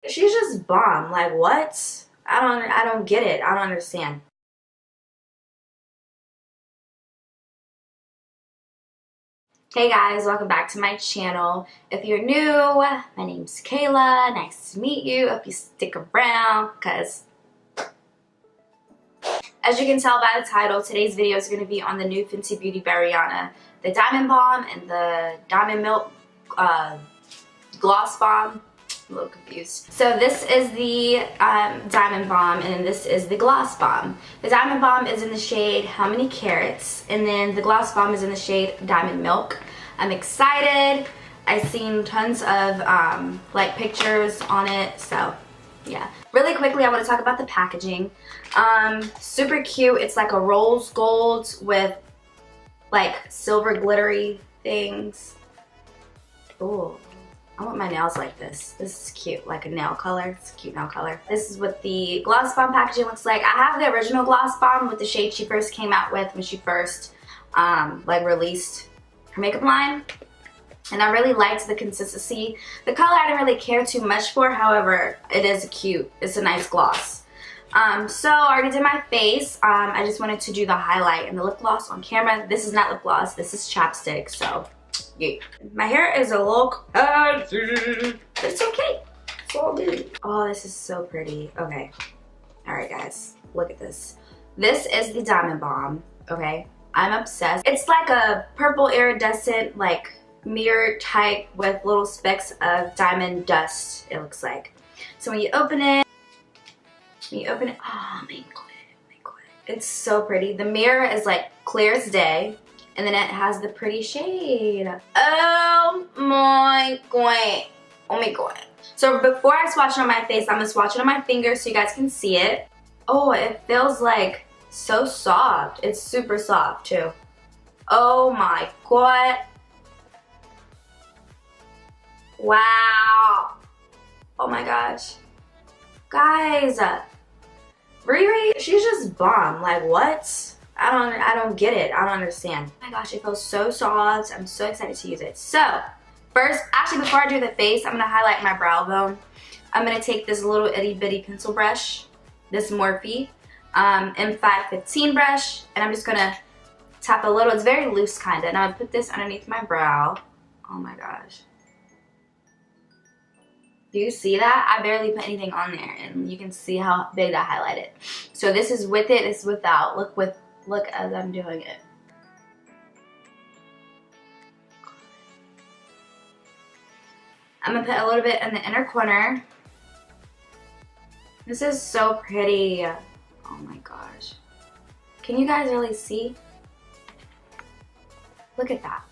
She's just bomb. Like, what? I don't get it. I don't understand. Hey guys, welcome back to my channel. If you're new, my name's Kayla. Nice to meet you. Hope you stick around because as you can tell by the title, today's video is going to be on the new Fenty Beauty by RIHANNA, the Diamond Balm and the Diamond Milk Gloss Balm. I'm a little confused. So this is the Diamond Balm and this is the Gloss Balm. The Diamond Balm is in the shade How Many Carats, and then the Gloss Balm is in the shade Diamond Milk. I'm excited. I've seen tons of like pictures on it, so yeah. Really quickly, I want to talk about the packaging. Super cute. It's like a rose gold with like silver glittery things. Ooh. I want my nails like this. This is cute, like a nail color. It's a cute nail color. This is what the Gloss Bomb packaging looks like. I have the original Gloss Bomb with the shade she first came out with when she first like released her makeup line. And I really liked the consistency. The color I didn't really care too much for, however, it is cute. It's a nice gloss. So I already did my face. I just wanted to do the highlight and the lip gloss on camera. This is not lip gloss, this is chapstick, so yeah. My hair is a little crazy. It's okay. It's all good. Oh, this is so pretty. Okay. Alright guys, look at this. This is the Diamond Balm, okay? I'm obsessed. It's like a purple iridescent, like mirror type with little specks of diamond dust, it looks like. So when you open it, oh my god, it's so pretty. The mirror is like clear as day. And then it has the pretty shade. Oh my god. Oh my god. So before I swatch it on my face, I'm gonna swatch it on my fingers so you guys can see it. Oh, it feels like so soft. It's super soft too. Oh my god. Wow. Oh my gosh. Guys. Riri, she's just bomb. Like, what? I don't get it. I don't understand. Oh my gosh, it feels so soft. I'm so excited to use it. So, first, actually before I do the face, I'm going to highlight my brow bone. I'm going to take this little itty bitty pencil brush, this Morphe M515 brush, and I'm just going to tap a little. It's very loose kind of. And I'm going to put this underneath my brow. Oh my gosh. Do you see that? I barely put anything on there, and you can see how big that highlighted. So this is with it, this is without. Look as I'm doing it. I'm gonna put a little bit in the inner corner. This is so pretty. Oh my gosh. Can you guys really see? Look at that.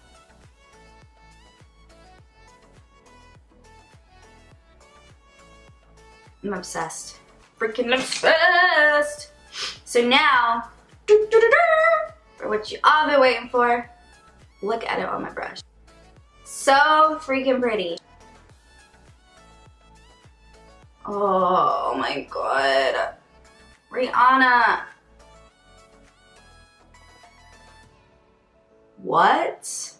I'm obsessed. Freaking obsessed. So now, for what you all been waiting for, look at it on my brush. So freaking pretty. Oh my god. RIHANNA. What?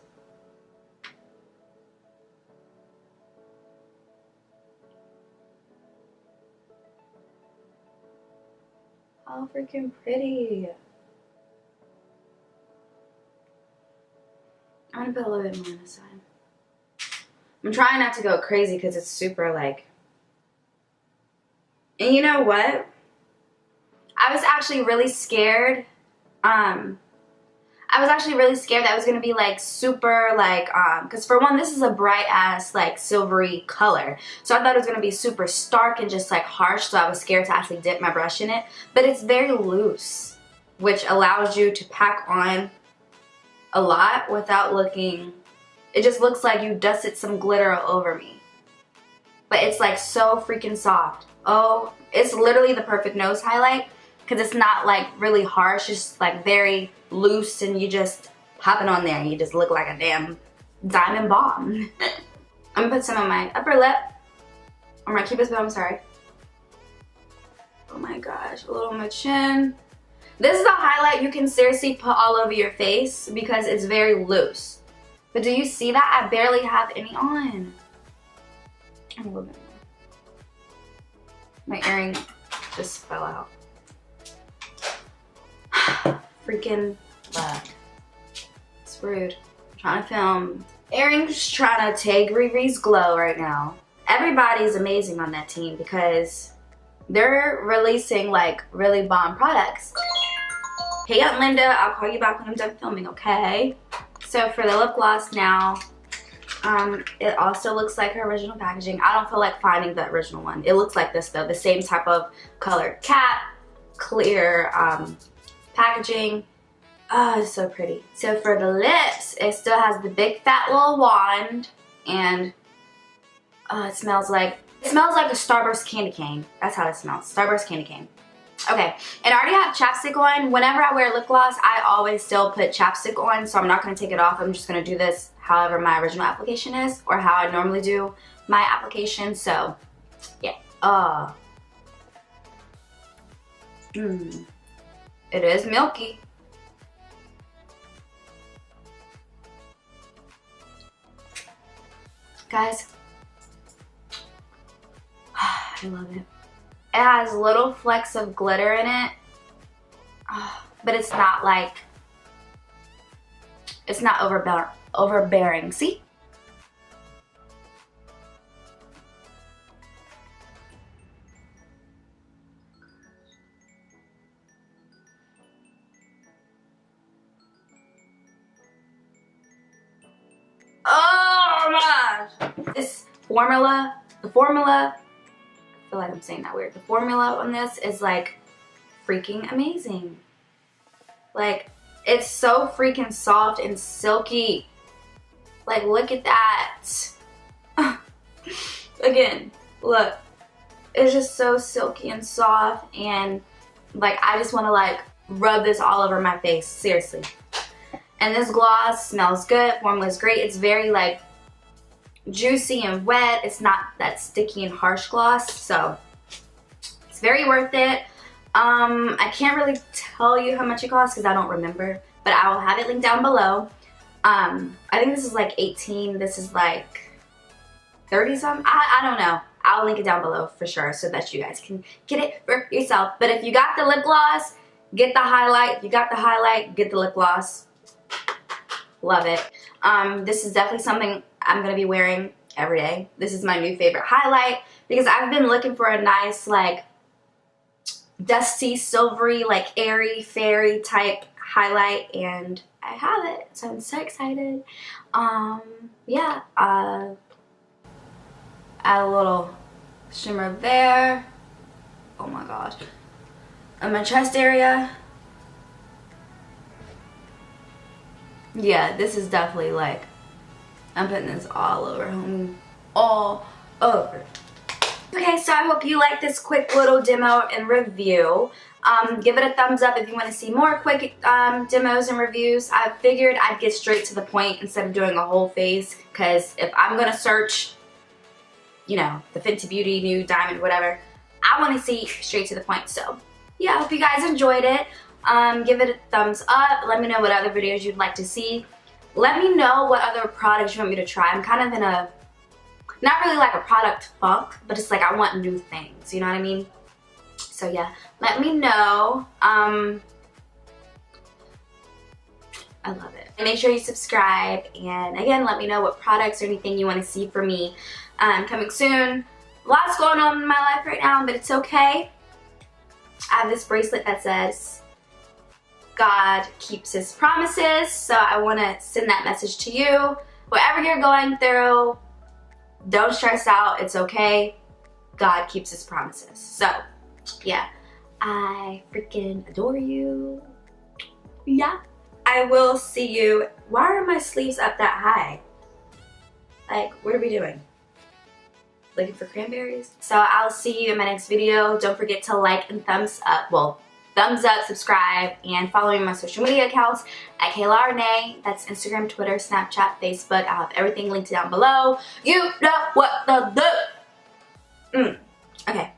How freaking pretty. I'm gonna put a little bit more on this side. I'm trying not to go crazy because it's super like, and you know what? I was actually really scared. I was actually really scared that it was gonna be like super like, cause for one, this is a bright ass like silvery color. So I thought it was gonna be super stark and just like harsh, so I was scared to actually dip my brush in it. But it's very loose, which allows you to pack on a lot without looking, it just looks like you dusted some glitter over me. But it's like so freaking soft. Oh, it's literally the perfect nose highlight because it's not like really harsh, it's just like very loose and you just pop it on there and you just look like a damn diamond bomb. I'm gonna put some on my upper lip, or my cupid's bow, I'm sorry. Oh my gosh, a little on my chin. This is a highlight you can seriously put all over your face because it's very loose. But do you see that? I barely have any on. A little bit more. My earring just fell out. Freaking bug. It's rude. I'm trying to film. Earrings trying to take Riri's glow right now. Everybody's amazing on that team because they're releasing like really bomb products. Hey Aunt Linda, I'll call you back when I'm done filming, okay? So for the lip gloss now, it also looks like her original packaging. I don't feel like finding the original one. It looks like this though, the same type of colored cap, clear packaging. Oh, it's so pretty. So for the lips, it still has the big fat little wand, and it smells like a Starburst candy cane. That's how it smells. Starburst candy cane. Okay, and I already have chapstick on. Whenever I wear lip gloss, I always still put chapstick on, so I'm not going to take it off. I'm just going to do this however my original application is, or how I normally do my application. So, yeah. It is milky. Guys, I love it. It has little flecks of glitter in it, but it's not like, it's not overbearing. See? Oh my gosh! This formula, I feel like I'm saying that weird. The formula on this is like freaking amazing. Like, it's so freaking soft and silky. Like, look at that. Again, look. It's just so silky and soft, and like I just want to like rub this all over my face, seriously. And this gloss smells good. Formula is great. It's very like juicy and wet. It's not that sticky and harsh gloss, so it's very worth it. I can't really tell you how much it costs because I don't remember, but I will have it linked down below. I think this is like 18. This is like 30 something. I don't know. I'll link it down below for sure so that you guys can get it for yourself. But if you got the lip gloss, get the highlight. If you got the highlight, get the lip gloss. Love it. This is definitely something I'm going to be wearing every day. This is my new favorite highlight because I've been looking for a nice like dusty, silvery, like airy, fairy type highlight, and I have it. So I'm so excited. Yeah. Add a little shimmer there. Oh my gosh. On my chest area. Yeah, this is definitely like, I'm putting this all over, homie. All over. Okay, so I hope you like this quick little demo and review. Give it a thumbs up if you want to see more quick demos and reviews. I figured I'd get straight to the point instead of doing a whole face, because if I'm going to search, you know, the Fenty Beauty, new diamond, whatever, I want to see straight to the point. So, yeah, I hope you guys enjoyed it. Give it a thumbs up. Let me know what other videos you'd like to see. Let me know what other products you want me to try. I'm kind of in a, not really like a product funk, but it's like I want new things, you know what I mean? So yeah, let me know. I love it. And make sure you subscribe, and again, let me know what products or anything you want to see from me coming soon. Lots going on in my life right now, but it's okay. I have this bracelet that says God keeps his promises, so I want to send that message to you. Whatever you're going through, don't stress out. It's okay. God keeps his promises. So, yeah. I freaking adore you. Yeah. I will see you. Why are my sleeves up that high? Like, what are we doing? Looking for cranberries? So, I'll see you in my next video. Don't forget to like and thumbs up. Well, thumbs up, subscribe, and follow me on my social media accounts at kaylaharhnae. That's Instagram, Twitter, Snapchat, Facebook. I'll have everything linked down below. You know what to do. Okay.